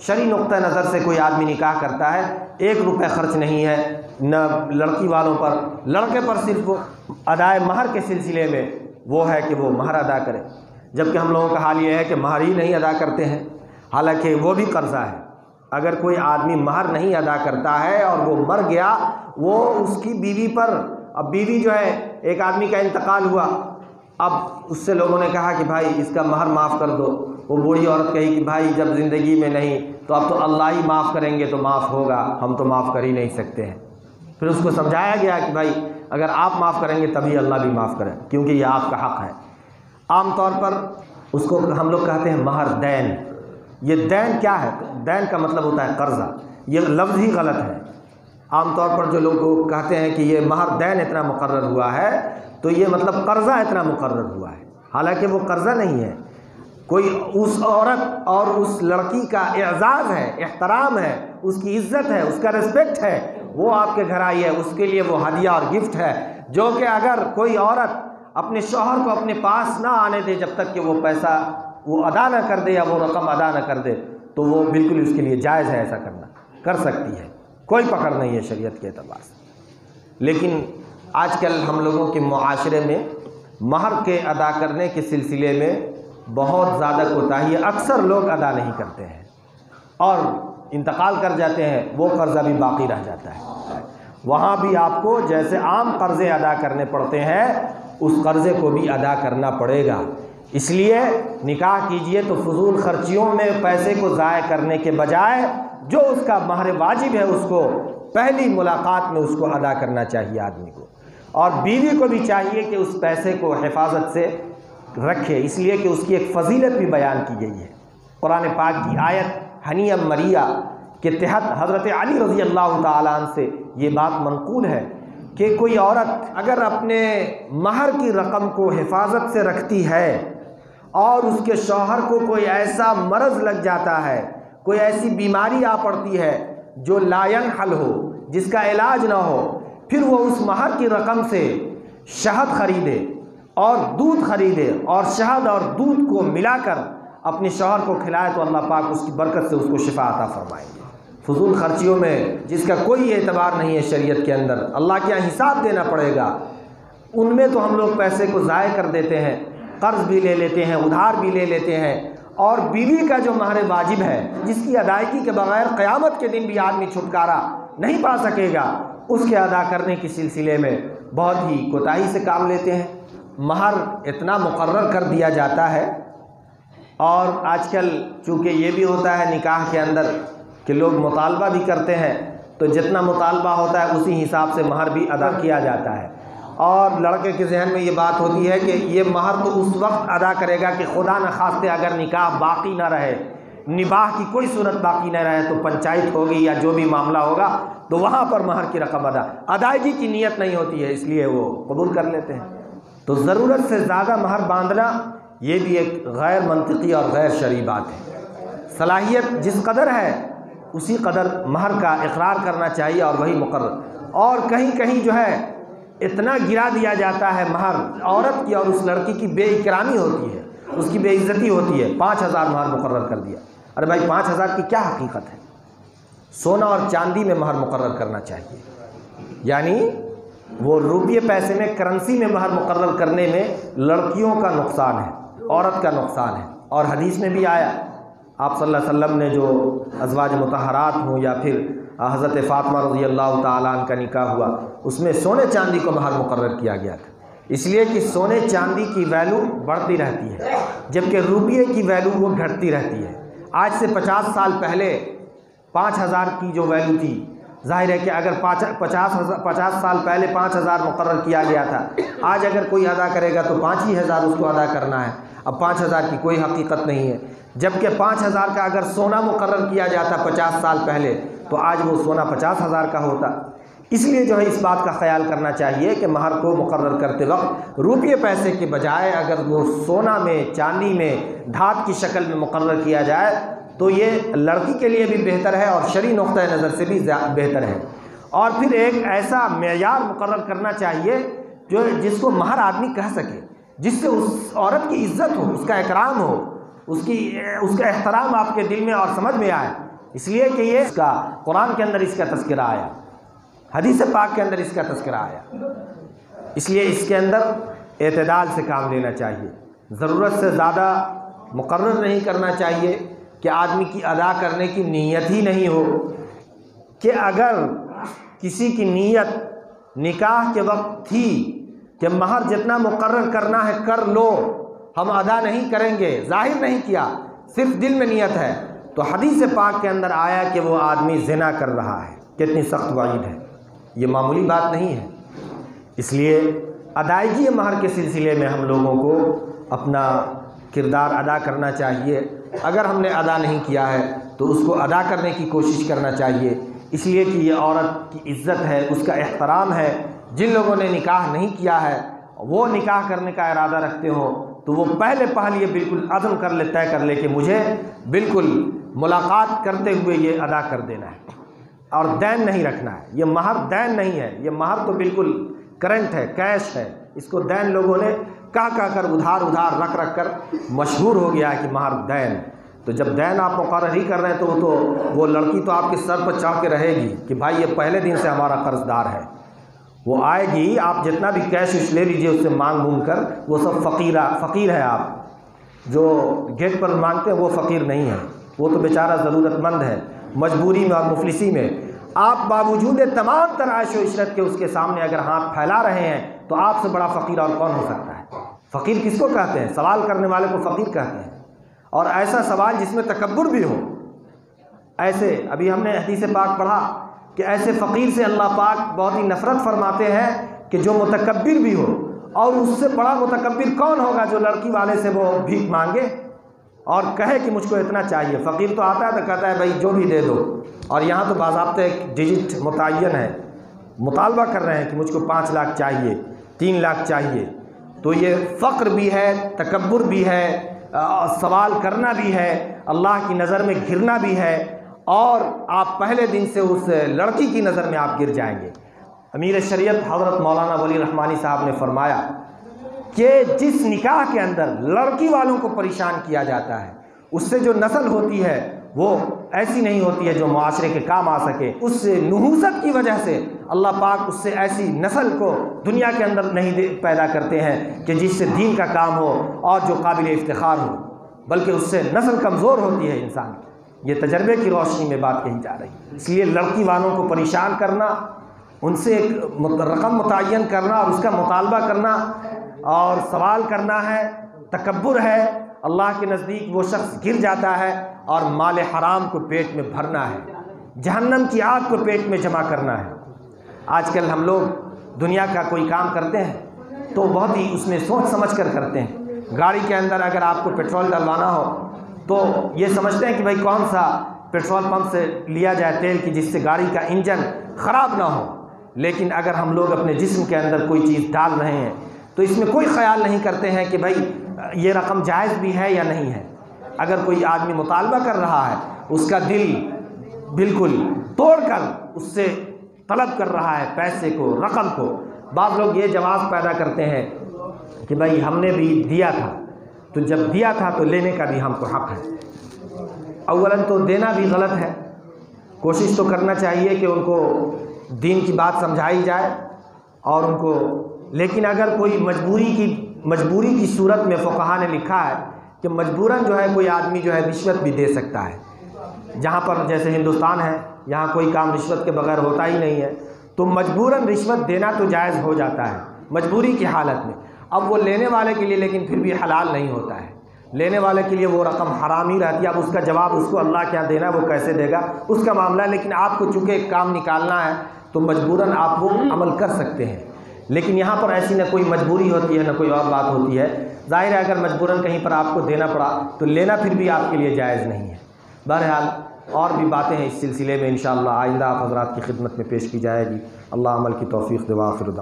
شرعی نقطہ نظر سے کوئی آدمی نکاح کرتا ہے 1 روپے خرچ نہیں ہے نہ لڑکی والوں پر، لڑکے پر صرف ادائے مہر کے سلسلے میں وہ ہے کہ وہ مہر ادا کرے، جبکہ ہم لوگوں کا حال یہ ہے کہ مہر ہی نہیں ادا کرتے ہیں، حالانکہ وہ بھی قرضہ ہے۔ اگر کوئی آدمی مہر نہیں ادا کرتا ہے اور وہ مر گیا، وہ اس کی بیوی پر، اب بیوی جو ہے ایک آدمی کا انتقال ہوا، اب اس سے لوگوں نے کہا کہ بھائی اس کا مہر معاف کر دو، وہ بوڑھی عورت کہی کہ بھائی جب زندگی میں نہیں تو اب تو اللہ ہی معاف کریں گے تو معاف ہوگا، ہم تو معاف کر ہی نہیں سکتے ہیں۔ پھر اس کو سمجھایا گیا کہ بھائی اگر آپ معاف کریں گے تبھی اللہ بھی معاف کرے، کیونکہ یہ آپ کا حق ہے۔ عام طور پر اس کو ہم لوگ کہتے ہیں مہر دین۔ یہ دین کیا ہے؟ دین کا مطلب ہوتا ہے قرضہ، یہ لفظ ہی غلط ہے۔ عام طور پر جو لوگ کہتے ہیں کہ یہ مہر دین اتنا مقرر ہوا ہے تو یہ مطلب قرضہ اتنا مقرر ہوا ہے، حالانکہ وہ قرضہ نہیں ہے، کوئی اس عورت اور اس لڑکی کا اعزاز ہے، احترام ہے، اس کی عزت ہے، اس کا رسپیکٹ ہے، وہ آپ کے گھر آئی ہے، اس کے لیے وہ ہدیہ اور گفٹ ہے، جو کہ اگر کوئی عورت اپنے شوہر کو اپنے پاس نہ آنے دے جب تک کہ وہ پیسہ وہ ادا نہ کر دے یا وہ رقم ادا نہ کر دے تو وہ بالکل اس کے لیے جائز ہے، ایسا کرنا کر سکتی ہے، کوئی پکڑ نہیں ہے شریعت کے اعتبار سے۔ لیکن آج کل ہم لوگوں کے معاشرے میں مہر کے ادا کرنے کے سلسلے میں بہت زیادہ کوتاہی ہے، اکثر لوگ ادا نہیں کرتے ہیں اور انتقال کر جاتے ہیں، وہ قرضہ بھی باقی رہ جاتا ہے۔ وہاں بھی آپ کو جیسے عام قرضے ادا کرنے پڑتے ہیں اس قرضے کو بھی ادا کرنا پڑے گا۔ اس لیے نکاح کیجئے تو فضول خرچیوں میں پیسے کو ضائع کرنے کے بجائے جو اس کا مہر واجب ہے اس کو پہلی ملاقات میں اس کو ادا کرنا چاہیے آدمی کو، اور بیوی کو بھی چاہیے کہ اس پیسے کو حفاظت سے رکھے، اس لیے کہ اس کی ایک فضیلت بھی بیان کی گئی ہے۔ قرآن پاک کی آیت حنیہ مریہ کے تحت حضرت علی رضی اللہ تعالیٰ عنہ سے یہ بات منقول ہے کہ کوئی عورت اگر اپنے مہر کی رقم کو حفاظت سے رکھتی ہے اور اس کے شوہر کو کوئی ایسا مرض لگ جاتا ہے، کوئی ایسی بیماری آ پڑتی ہے جو لا ينحل ہو، جس کا علاج نہ ہو، پھر وہ اس مہر کی رقم سے شہد خریدے اور دودھ خریدے اور شہد اور دودھ کو ملا کر اپنے شوہر کو کھلائے تو اللہ پاک اس کی برکت سے اس کو شفا عطا فرمائیں گے۔ فضول خرچیوں میں جس کا کوئی اعتبار نہیں ہے شریعت کے اندر، اللہ کے یہاں حساب دینا پڑے گا، ان میں تو ہم لوگ پیسے کو ضائع کر دیتے ہیں، قرض بھی لے لیتے ہیں، ادھار بھی لے لیتے ہیں، اور بیوی کا جو مہر واجب ہے جس کی ادائیگی کے بغیر قیامت کے دن بھی آدمی چھٹکارا نہیں پا سکے گا، اس کے ادا کرنے کے سلسلے میں بہت ہی کوتاہی سے کام لیتے ہیں۔ مہر اتنا مقرر کر دیا جاتا ہے، اور آج کل چونکہ یہ بھی ہوتا ہے نکاح کے اندر کہ لوگ مطالبہ بھی کرتے ہیں، تو جتنا مطالبہ ہوتا ہے اسی حساب سے مہر بھی ادا کیا جاتا ہے، اور لڑکے کے ذہن میں یہ بات ہوتی ہے کہ یہ مہر تو اس وقت ادا کرے گا کہ خدا نخواستہ اگر نکاح باقی نہ رہے، نباہ کی کوئی صورت باقی نہ رہے تو پنچایت ہوگی یا جو بھی معاملہ ہوگا تو وہاں پر مہر کی رقم ادائیگی کی نیت نہیں ہوتی ہے، اس لیے وہ قبول کر لیتے ہیں۔ تو ضرورت سے زیادہ مہر باندھنا یہ بھی ایک غیر منطقی اور غیر شرعی بات ہے۔ صلاحیت جس قدر ہے اسی قدر مہر کا اقرار کرنا چاہیے اور وہی مقرر، اور کہیں کہیں جو ہے اتنا گرا دیا جاتا ہے مہر، عورت کی اور اس لڑکی کی بے اکرامی ہوتی ہے، اس کی بے عزتی ہوتی ہے، 5000 مہر مقرر کر دیا۔ ارے بھائی 5000 کی کیا حقیقت ہے؟ سونا اور چاندی میں مہر مقرر کرنا چاہیے، یعنی وہ روپیے پیسے میں کرنسی میں مہر مقرر کرنے میں لڑکیوں کا نقصان ہے، عورت کا نقصان ہے، اور حدیث میں بھی آیا آپ صلی اللہ علیہ وسلم نے جو ازواج مطہرات ہوں یا پھر حضرت فاطمہ رضی اللہ تعالیٰ عنہ کا نکاح ہوا اس میں سونے چاندی کو مہر مقرر کیا گیا تھا، اس لیے کہ سونے چاندی کی ویلو بڑھتی رہتی ہے جبکہ روپیے کی ویلو وہ گھٹتی رہتی ہے۔ آج سے 50 سال پہلے 5000 کی جو ویلو تھی، ظاہر ہے کہ اگر 50 سال پہلے 5000 مقرر کیا گیا تھا، آج اگر کوئی ادا کرے گا تو 5000 اس کو ادا کرنا ہے، اب 5000 کی کوئی حقیقت نہیں ہے، جبکہ 5000 کا اگر سونا مقرر کیا جاتا 50 سال پہلے تو آج وہ سونا 50000 کا ہوتا۔ اس لیے جو ہے اس بات کا خیال کرنا چاہیے کہ مہر کو مقرر کرتے وقت روپیے پیسے کے بجائے اگر وہ سونا میں، چاندی میں، دھات کی شکل میں مقرر کیا جائے تو یہ لڑکی کے لیے بھی بہتر ہے اور شرعی نقطہ نظر سے بھی بہتر ہے۔ اور پھر ایک ایسا معیار مقرر کرنا چاہیے جو جس کو مہر آدمی کہہ سکے، جس سے اس عورت کی عزت ہو، اس کا اکرام ہو، اس کا احترام آپ کے دل میں اور سمجھ میں آئے اس لیے کہ یہ اس کا قرآن کے اندر اس کا تذکرہ آیا، حدیث پاک کے اندر اس کا تذکرہ آیا، اس لیے اس کے اندر اعتدال سے کام لینا چاہیے، ضرورت سے زیادہ مقرر نہیں کرنا چاہیے کہ آدمی کی ادا کرنے کی نیت ہی نہیں ہو، کہ اگر کسی کی نیت نکاح کے وقت تھی کہ مہر جتنا مقرر کرنا ہے کر لو، ہم ادا نہیں کریں گے، ظاہر نہیں کیا، صرف دل میں نیت ہے، تو حدیث پاک کے اندر آیا کہ وہ آدمی زنا کر رہا ہے، کتنی سخت وعید ہے، یہ معمولی بات نہیں ہے۔ اس لیے ادائیگی مہر کے سلسلے میں ہم لوگوں کو اپنا کردار ادا کرنا چاہیے، اگر ہم نے ادا نہیں کیا ہے تو اس کو ادا کرنے کی کوشش کرنا چاہیے، اس لیے کہ یہ عورت کی عزت ہے، اس کا احترام ہے۔ جن لوگوں نے نکاح نہیں کیا ہے وہ نکاح کرنے کا ارادہ رکھتے ہو تو وہ پہلے یہ بالکل عزم کر لے، طے کر لے کہ مجھے بالکل ملاقات کرتے ہوئے یہ ادا کر دینا ہے اور دین نہیں رکھنا ہے۔ یہ مہر دین نہیں ہے، یہ مہر تو بالکل کرنٹ ہے، کیش ہے، اس کو دین لوگوں نے کہہ کر ادھار رکھ کر مشہور ہو گیا ہے کہ مہر دین۔ تو جب دین آپ مقرر ہی کر رہے ہیں تو وہ لڑکی تو آپ کے سر پر چڑھ کے رہے گی کہ بھائی یہ پہلے دن سے ہمارا قرض دار ہے، وہ آئے گی، آپ جتنا بھی کیش لے لیجئے اس سے مانگ کر، وہ سب فقیر ہے۔ آپ جو گیٹ پر مانگتے ہیں وہ فقیر نہیں ہے، وہ تو بیچارہ ضرورت مند ہے، مجبوری میں اور مفلسی میں۔ آپ باوجود تمام تر عیش و عشرت کے اس کے سامنے اگر ہاتھ پھیلا رہے ہیں تو آپ سے بڑا فقیر اور کون ہو سکتا ہے؟ فقیر کس کو کہتے ہیں؟ سوال کرنے والے کو فقیر کہتے ہیں، اور ایسا سوال جس میں تکبر بھی ہو۔ ایسے ابھی ہم نے حدیث پاک پڑھا کہ ایسے فقیر سے اللہ پاک بہت ہی نفرت فرماتے ہیں کہ جو متکبر بھی ہو، اور اس سے بڑا متکبر کون ہوگا جو لڑکی والے سے وہ بھیک مانگے اور کہے کہ مجھ کو اتنا چاہیے۔ فقیر تو آتا ہے تو کہتا ہے بھائی جو بھی دے دو، اور یہاں تو باضابطہ ایک ڈیجٹ متعین ہے، مطالبہ کر رہے ہیں کہ مجھ کو 5 لاکھ چاہیے، 3 لاکھ چاہیے۔ تو یہ فقر بھی ہے، تکبر بھی ہے، سوال کرنا بھی ہے، اللہ کی نظر میں گرنا بھی ہے، اور آپ پہلے دن سے اس لڑکی کی نظر میں آپ گر جائیں گے۔ امیر شریعت حضرت مولانا ولی رحمانی صاحب نے فرمایا کہ جس نکاح کے اندر لڑکی والوں کو پریشان کیا جاتا ہے، اس سے جو نسل ہوتی ہے وہ ایسی نہیں ہوتی ہے جو معاشرے کے کام آ سکے۔ اس نحوست کی وجہ سے اللہ پاک اس سے ایسی نسل کو دنیا کے اندر نہیں پیدا کرتے ہیں کہ جس سے دین کا کام ہو اور جو قابل افتخار ہو، بلکہ اس سے نسل کمزور ہوتی ہے انسان کی۔ یہ تجربے کی روشنی میں بات کہی جا رہی ہے۔ اس لیے لڑکی والوں کو پریشان کرنا، ان سے ایک رقم متعین کرنا اور اس کا مطالبہ کرنا اور سوال کرنا ہے، تکبر ہے۔ اللہ کے نزدیک وہ شخص گر جاتا ہے اور مال حرام کو پیٹ میں بھرنا ہے، جہنم کی آگ کو پیٹ میں جمع کرنا ہے۔ آج کل ہم لوگ دنیا کا کوئی کام کرتے ہیں تو بہت ہی اس میں سوچ سمجھ کر کرتے ہیں۔ گاڑی کے اندر اگر آپ کو پیٹرول ڈلوانا ہو تو یہ سمجھتے ہیں کہ بھائی کون سا پیٹرول پمپ سے لیا جائے تیل کی جس سے گاڑی کا انجن خراب نہ ہو، لیکن اگر ہم لوگ اپنے جسم کے اندر کوئی چیز ڈال رہے ہیں تو اس میں کوئی خیال نہیں کرتے ہیں کہ بھائی یہ رقم جائز بھی ہے یا نہیں ہے۔ اگر کوئی آدمی مطالبہ کر رہا ہے، اس کا دل بالکل توڑ کر اس سے طلب کر رہا ہے پیسے کو، رقم کو، بعض لوگ یہ جواز پیدا کرتے ہیں کہ بھائی ہم نے بھی دیا تھا، تو جب دیا تھا تو لینے کا بھی ہم کو حق ہے۔ اولاً تو دینا بھی غلط ہے، کوشش تو کرنا چاہیے کہ ان کو دین کی بات سمجھائی جائے اور ان کو، لیکن اگر کوئی مجبوری کی صورت میں فقہا نے لکھا ہے کہ مجبوراً جو ہے کوئی آدمی جو ہے رشوت بھی دے سکتا ہے۔ جہاں پر جیسے ہندوستان ہے، یہاں کوئی کام رشوت کے بغیر ہوتا ہی نہیں ہے، تو مجبوراً رشوت دینا تو جائز ہو جاتا ہے مجبوری کی حالت میں۔ اب وہ لینے والے کے لیے لیکن پھر بھی حلال نہیں ہوتا ہے، لینے والے کے لیے وہ رقم حرام ہی رہتی ہے۔ اب اس کا جواب اس کو اللہ کیا دینا ہے، وہ کیسے دے گا، اس کا معاملہ ہے، لیکن آپ کو چونکہ ایک کام نکالنا ہے تو مجبوراً آپ وہ عمل کر سکتے ہیں۔ لیکن یہاں پر ایسی نہ کوئی مجبوری ہوتی ہے نہ کوئی اور بات ہوتی ہے۔ ظاہر ہے اگر مجبوراً کہیں پر آپ کو دینا پڑا تو لینا پھر بھی آپ کے لیے جائز نہیں ہے۔ بہرحال اور بھی باتیں ہیں اس سلسلے میں انشاءاللہ آئندہ آپ حضرات کی خدمت میں پیش کی جائے گی۔ اللہ عمل کی توفیق دے، وآخر دعوانا